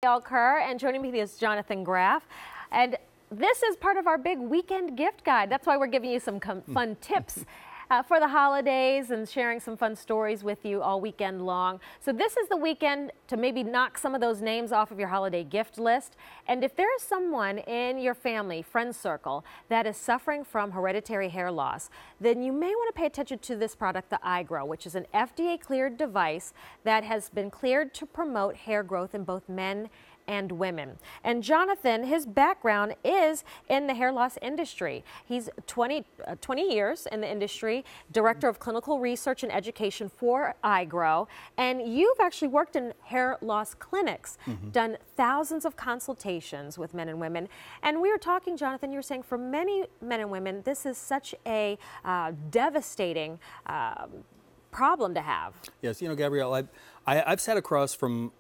Kerr, and joining me is Jonathan Graff. And this is part of our big weekend gift guide. That's why we're giving you some fun tips for the holidays and sharing some fun stories with you all weekend long. So this is the weekend to maybe knock some of those names off of your holiday gift list. And if there is someone in your family, friend circle, that is suffering from hereditary hair loss, then you may want to pay attention to this product, the iGrow, which is an FDA-cleared device that has been cleared to promote hair growth in both men and women. And Jonathan, his background is in the hair loss industry. He's 20 years in the industry, director of clinical research and education for iGrow. And you've actually worked in hair loss clinics, done thousands of consultations with men and women. And we were talking, Jonathan, you were saying for many men and women, this is such a devastating problem to have. Yes, you know, Gabrielle, I've sat across from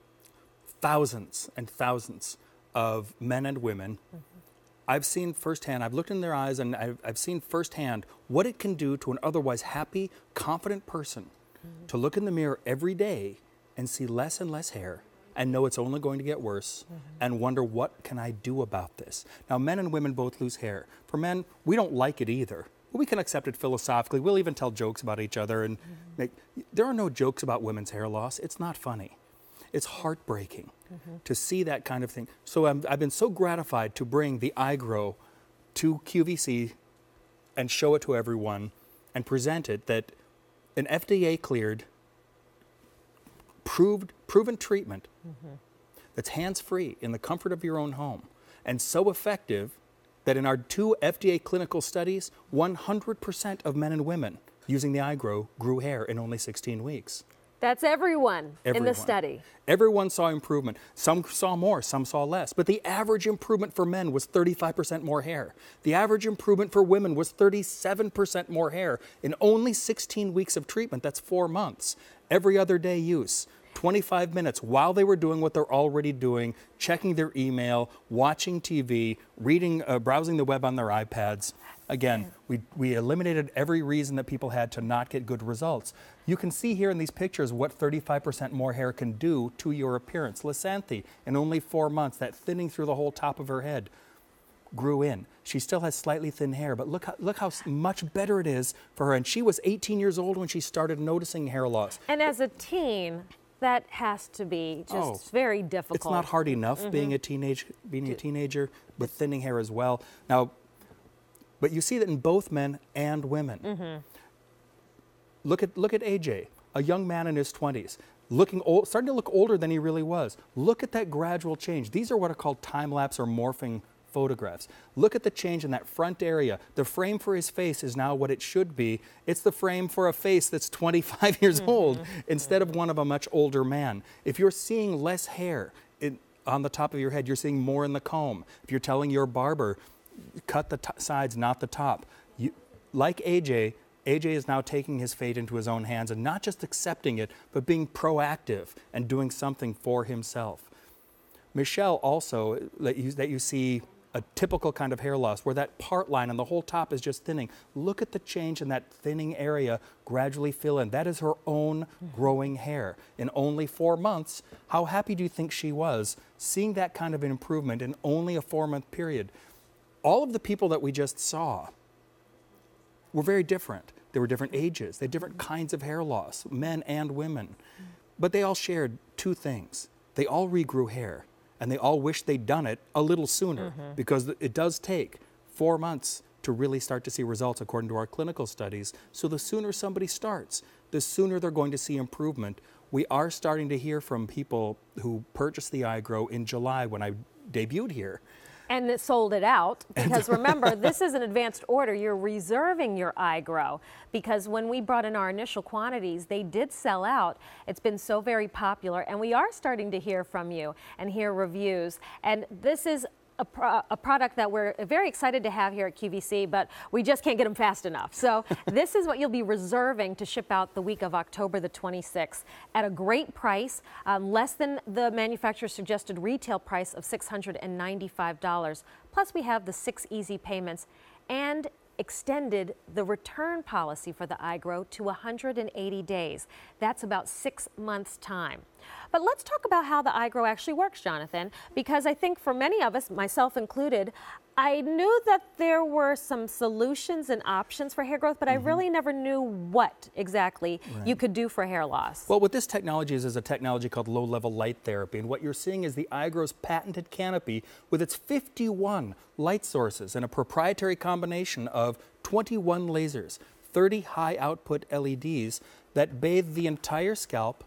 thousands and thousands of men and women. I've seen firsthand, I've looked in their eyes and I've seen firsthand what it can do to an otherwise happy, confident person to look in the mirror every day and see less and less hair and know it's only going to get worse and wonder, what can I do about this? Now, men and women both lose hair. For men, we don't like it either. But we can accept it philosophically. We'll even tell jokes about each other. And there are no jokes about women's hair loss. It's not funny. It's heartbreaking to see that kind of thing. So I've been so gratified to bring the iGrow to QVC and show it to everyone and present it, that an FDA-cleared, proven treatment that's hands-free in the comfort of your own home and so effective that in our 2 FDA clinical studies, 100% of men and women using the iGrow grew hair in only 16 weeks. That's everyone in the study. Everyone saw improvement. Some saw more, some saw less. But the average improvement for men was 35% more hair. The average improvement for women was 37% more hair in only 16 weeks of treatment. That's 4 months. Every other day use. 25 minutes while they were doing what they're already doing, checking their email, watching TV, reading, browsing the web on their iPads. Again, we eliminated every reason that people had to not get good results. You can see here in these pictures what 35% more hair can do to your appearance. Lysanthe, in only 4 months, that thinning through the whole top of her head grew in. She still has slightly thin hair, but look how much better it is for her. And she was 18 years old when she started noticing hair loss. And as a teen, that has to be just very difficult. It's not hard enough being a teenager with thinning hair as well. Now, but you see that in both men and women. Look at AJ, a young man in his 20s, looking old, starting to look older than he really was. Look at that gradual change. These are what are called time-lapse or morphing photographs. Look at the change in that front area. The frame for his face is now what it should be. It's the frame for a face that's 25 years old instead of one of a much older man. If you're seeing less hair on the top of your head, you're seeing more in the comb. If you're telling your barber, cut the sides, not the top. Like AJ is now taking his fate into his own hands and not just accepting it, but being proactive and doing something for himself. Michelle also, that you see a typical kind of hair loss where that part line and the whole top is just thinning. Look at the change in that thinning area gradually fill in. That is her own growing hair. In only 4 months, how happy do you think she was seeing that kind of an improvement in only a 4-month period? All of the people that we just saw were very different. They were different ages. They had different kinds of hair loss, men and women. But they all shared 2 things. They all regrew hair, and they all wished they'd done it a little sooner because it does take 4 months to really start to see results according to our clinical studies. So the sooner somebody starts, the sooner they're going to see improvement. We are starting to hear from people who purchased the iGrow in July when I debuted here. And it sold it out, because remember, this is an advanced order. You're reserving your iGrow, because when we brought in our initial quantities, they did sell out. It's been so very popular, and we are starting to hear from you and hear reviews. And this is a product that we're very excited to have here at QVC, but we just can't get them fast enough. So this is what you'll be reserving to ship out the week of October the 26th at a great price, less than the manufacturer's suggested retail price of $695. Plus we have the 6 easy payments and extended the return policy for the iGrow to 180 days. That's about 6 months' time. But let's talk about how the iGrow actually works, Jonathan, because I think for many of us, myself included, I knew that there were some solutions and options for hair growth, but I really never knew what exactly you could do for hair loss. Well, what this technology is a technology called low-level light therapy, and what you're seeing is the iGrow's patented canopy with its 51 light sources and a proprietary combination of 21 lasers, 30 high-output LEDs that bathe the entire scalp,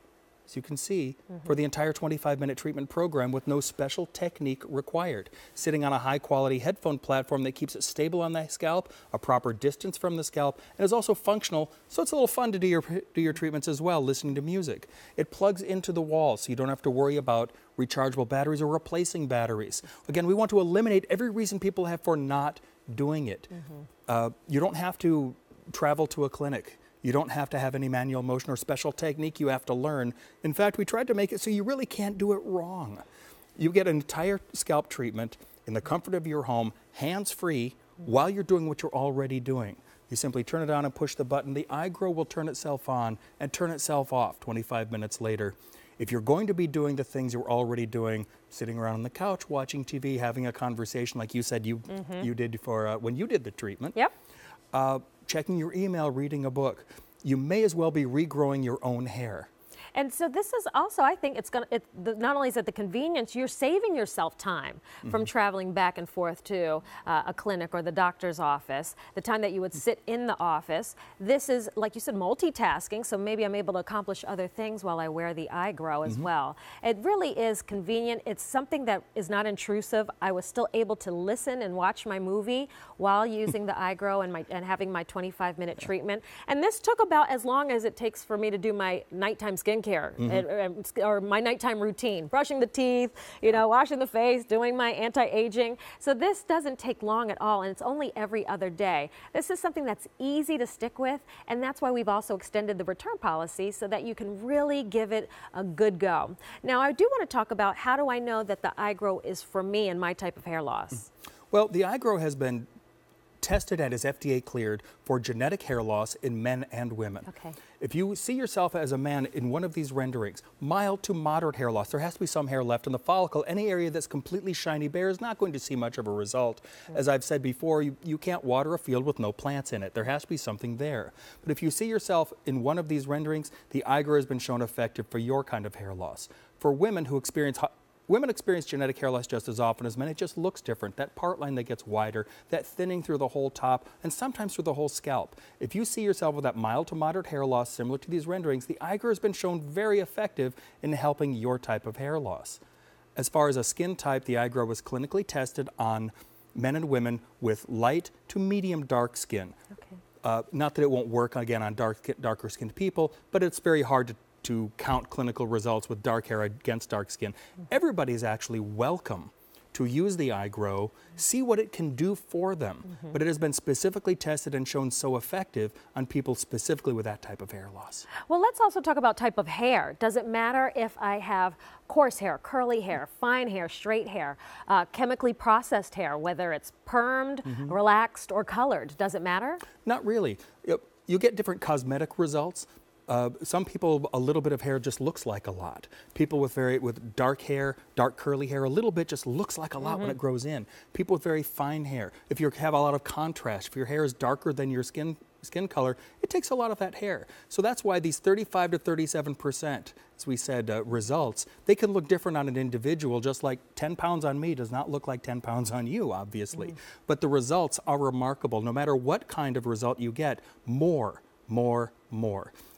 as you can see, for the entire 25-minute treatment program with no special technique required. Sitting on a high-quality headphone platform that keeps it stable on the scalp, a proper distance from the scalp, and is also functional, so it's a little fun to do your treatments as well, listening to music. It plugs into the wall, so you don't have to worry about rechargeable batteries or replacing batteries. Again, we want to eliminate every reason people have for not doing it. You don't have to travel to a clinic. You don't have to have any manual motion or special technique you have to learn. In fact, we tried to make it so you really can't do it wrong. You get an entire scalp treatment in the comfort of your home, hands-free, while you're doing what you're already doing. You simply turn it on and push the button. The iGrow will turn itself on and turn itself off 25 minutes later. If you're going to be doing the things you're already doing, sitting around on the couch, watching TV, having a conversation like you said you did for when you did the treatment. Yep. Checking your email, reading a book, you may as well be regrowing your own hair. And so this is also, I think not only is it the convenience, you're saving yourself time from traveling back and forth to a clinic or the doctor's office, the time that you would sit in the office. This is, like you said, multitasking, so maybe I'm able to accomplish other things while I wear the iGrow as well. It really is convenient. It's something that is not intrusive. I was still able to listen and watch my movie while using the iGrow and having my 25-minute treatment. And this took about as long as it takes for me to do my nighttime skincare or my nighttime routine, brushing the teeth, washing the face, doing my anti-aging. So this doesn't take long at all, and it's only every other day. This is something that's easy to stick with, and that's why we've also extended the return policy so that you can really give it a good go. Now, I do want to talk about how do I know that the iGrow is for me and my type of hair loss? Well, the iGrow has been tested and is FDA cleared for genetic hair loss in men and women. Okay. If you see yourself as a man in one of these renderings, mild to moderate hair loss, there has to be some hair left in the follicle. Any area that's completely shiny bare is not going to see much of a result. As I've said before, you can't water a field with no plants in it. There has to be something there. But if you see yourself in one of these renderings, the iGrow has been shown effective for your kind of hair loss. For women who experience genetic hair loss just as often as men. It just looks different. That part line that gets wider, that thinning through the whole top, and sometimes through the whole scalp. If you see yourself with that mild to moderate hair loss similar to these renderings, the iGrow has been shown very effective in helping your type of hair loss. As far as a skin type, the iGrow was clinically tested on men and women with light to medium dark skin. Okay. Not that it won't work again on darker skinned people, but it's very hard to count clinical results with dark hair against dark skin. Everybody is actually welcome to use the iGrow, see what it can do for them. But it has been specifically tested and shown so effective on people specifically with that type of hair loss. Well, let's also talk about type of hair. Does it matter if I have coarse hair, curly hair, fine hair, straight hair, chemically processed hair, whether it's permed, relaxed, or colored? Does it matter? Not really. You get different cosmetic results. Some people, a little bit of hair just looks like a lot. People with dark hair, dark curly hair, a little bit just looks like a lot when it grows in. People with very fine hair, if you have a lot of contrast, if your hair is darker than your skin color, it takes a lot of that hair. So that's why these 35 to 37%, as we said, results, they can look different on an individual, just like 10 pounds on me does not look like 10 pounds on you, obviously. But the results are remarkable. No matter what kind of result you get, more.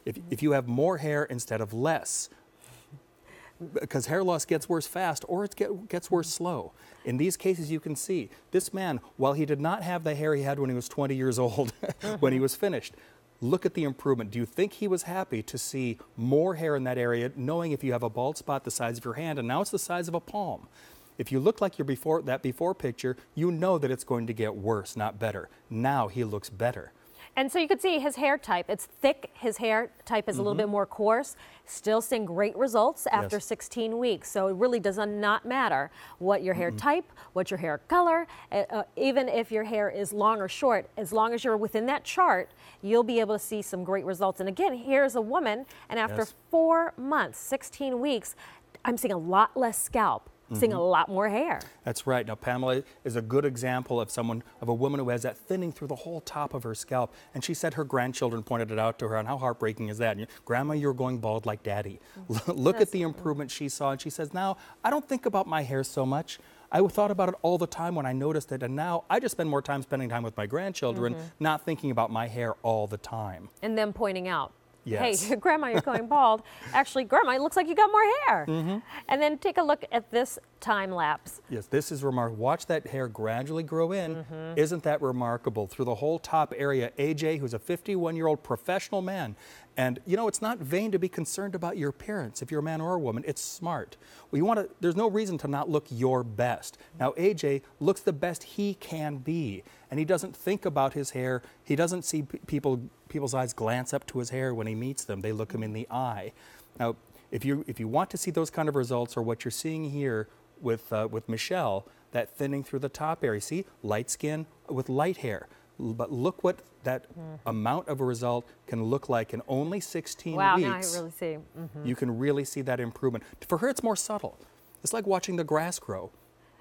If you have more hair instead of less, because hair loss gets worse fast or it gets worse slow. In these cases, you can see this man, while he did not have the hair he had when he was 20 years old, when he was finished, look at the improvement. Do you think he was happy to see more hair in that area, knowing if you have a bald spot the size of your hand, and now it's the size of a palm? If you look like that before picture, you know that it's going to get worse, not better. Now he looks better. And so you could see his hair type. It's thick. His hair type is a little bit more coarse. Still seeing great results after 16 weeks. So it really does not matter what your hair type, what your hair color, even if your hair is long or short, as long as you're within that chart, you'll be able to see some great results. And again, here's a woman, and after 4 months, 16 weeks, I'm seeing a lot less scalp. Seeing a lot more hair. That's right. Now, Pamela is a good example of a woman who has that thinning through the whole top of her scalp. And she said her grandchildren pointed it out to her, and how heartbreaking is that? And, Grandma, you're going bald like Daddy. Look at the improvement she saw. And she says, now, I don't think about my hair so much. I thought about it all the time when I noticed it, and now I just spend more time spending time with my grandchildren, not thinking about my hair all the time. And them pointing out, yes. hey, Grandma, you're going bald. Actually, Grandma, it looks like you got more hair. And then take a look at this time lapse. Yes, this is remarkable. Watch that hair gradually grow in. Isn't that remarkable? Through the whole top area. AJ, who's a 51-year-old professional man. And, you know, it's not vain to be concerned about your appearance. If you're a man or a woman, it's smart. Well, there's no reason to not look your best. Now, AJ looks the best he can be. And he doesn't think about his hair. He doesn't see people's eyes glance up to his hair when he meets them. They look him in the eye. Now, if you want to see those kind of results, or what you're seeing here with Michelle, that thinning through the top area. See, light skin with light hair. But look what that amount of a result can look like in only 16 wow, weeks. Now I really see. You can really see that improvement. For her, it's more subtle. It's like watching the grass grow.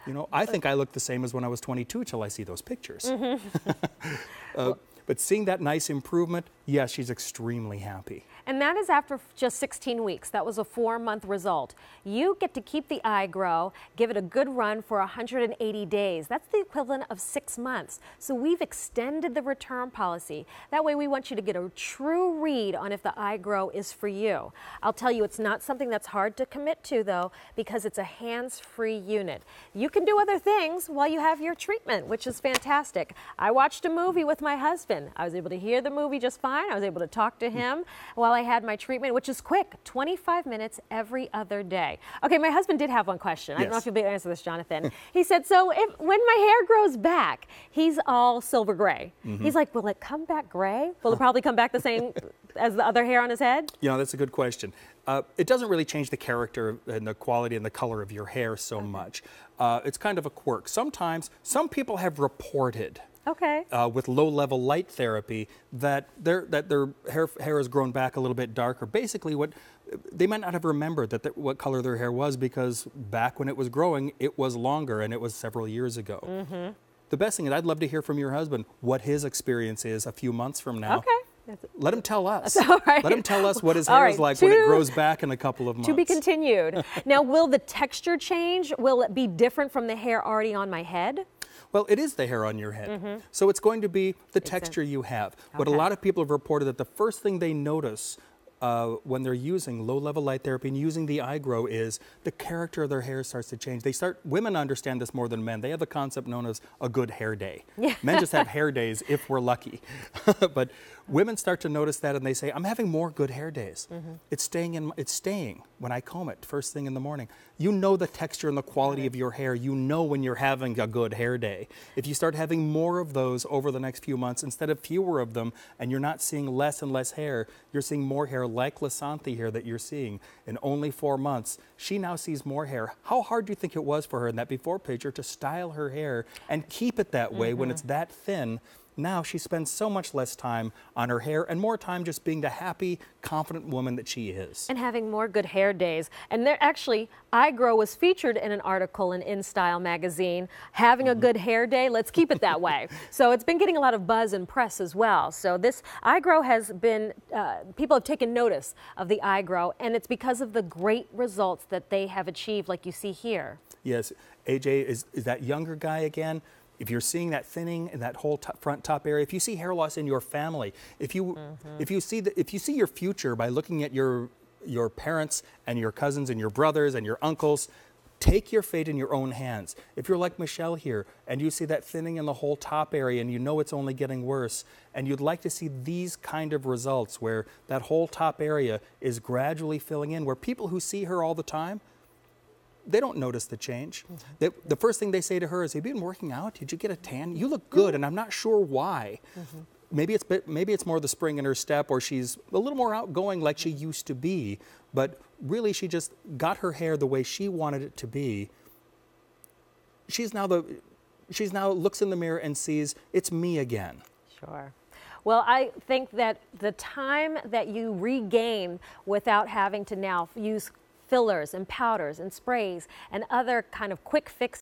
You know, I think I look the same as when I was 22 till I see those pictures. But seeing that nice improvement, yes, she's extremely happy. And that is after just 16 weeks. That was a 4-month result. You get to keep the iGrow, give it a good run for 180 days. That's the equivalent of 6 months. So we've extended the return policy. That way we want you to get a true read on if the iGrow is for you. I'll tell you, it's not something that's hard to commit to, though, because it's a hands-free unit. You can do other things while you have your treatment, which is fantastic. I watched a movie with my husband. I was able to hear the movie just fine. I was able to talk to him while I had my treatment, which is quick, 25 minutes every other day. Okay, my husband did have one question. I don't know if you'll be able to answer this, Jonathan. He said, so when my hair grows back, he's all silver gray. He's like, will it come back gray? Will it probably come back the same as the other hair on his head? You know, that's a good question. It doesn't really change the character and the quality and the color of your hair so much. It's kind of a quirk. Sometimes, some people have reported with low-level light therapy that their hair has grown back a little bit darker. Basically, they might not have remembered what color their hair was, because back when it was growing, it was longer, and it was several years ago. The best thing is, I'd love to hear from your husband what his experience is a few months from now. Let him tell us. Let him tell us what his hair is like when it grows back in a couple of months. To be continued. Now, will the texture change? Will it be different from the hair already on my head? Well, it is the hair on your head. So it's going to be the texture you have. What a lot of people have reported, that the first thing they notice when they're using low-level light therapy and using the iGrow is the character of their hair starts to change. Women understand this more than men. They have a concept known as a good hair day. Men just have hair days if we're lucky. But women start to notice that, and they say, I'm having more good hair days. It's staying when I comb it first thing in the morning. You know the texture and the quality of your hair. You know when you're having a good hair day. If you start having more of those over the next few months instead of fewer of them, and you're not seeing less and less hair, you're seeing more hair like Lasanthi here that you're seeing in only 4 months. She now sees more hair. How hard do you think it was for her in that before picture to style her hair and keep it that way when it's that thin? Now she spends so much less time on her hair and more time just being the happy, confident woman that she is. And having more good hair days. And there actually, iGrow was featured in an article in InStyle magazine, having a good hair day. Let's keep it that way. So it's been getting a lot of buzz and press as well. So this iGrow has been, people have taken notice of the iGrow, and it's because of the great results that they have achieved, like you see here. Yes, AJ is that younger guy again. If you're seeing that thinning in that whole front top area, if you see hair loss in your family, if you see your future by looking at your parents and your cousins and your brothers and your uncles, take your fate in your own hands. If you're like Michelle here and you see that thinning in the whole top area and you know it's only getting worse, and you'd like to see these kind of results where that whole top area is gradually filling in, where people who see her all the time, they don't notice the change. The first thing they say to her is, have you been working out? Did you get a tan? You look good, and I'm not sure why. maybe it's more the spring in her step, or she's a little more outgoing like she used to be, but really she just got her hair the way she wanted it to be. She's now looks in the mirror and sees it's me again. Sure. Well, I think that the time that you regain without having to now use fillers and powders and sprays and other kind of quick fixes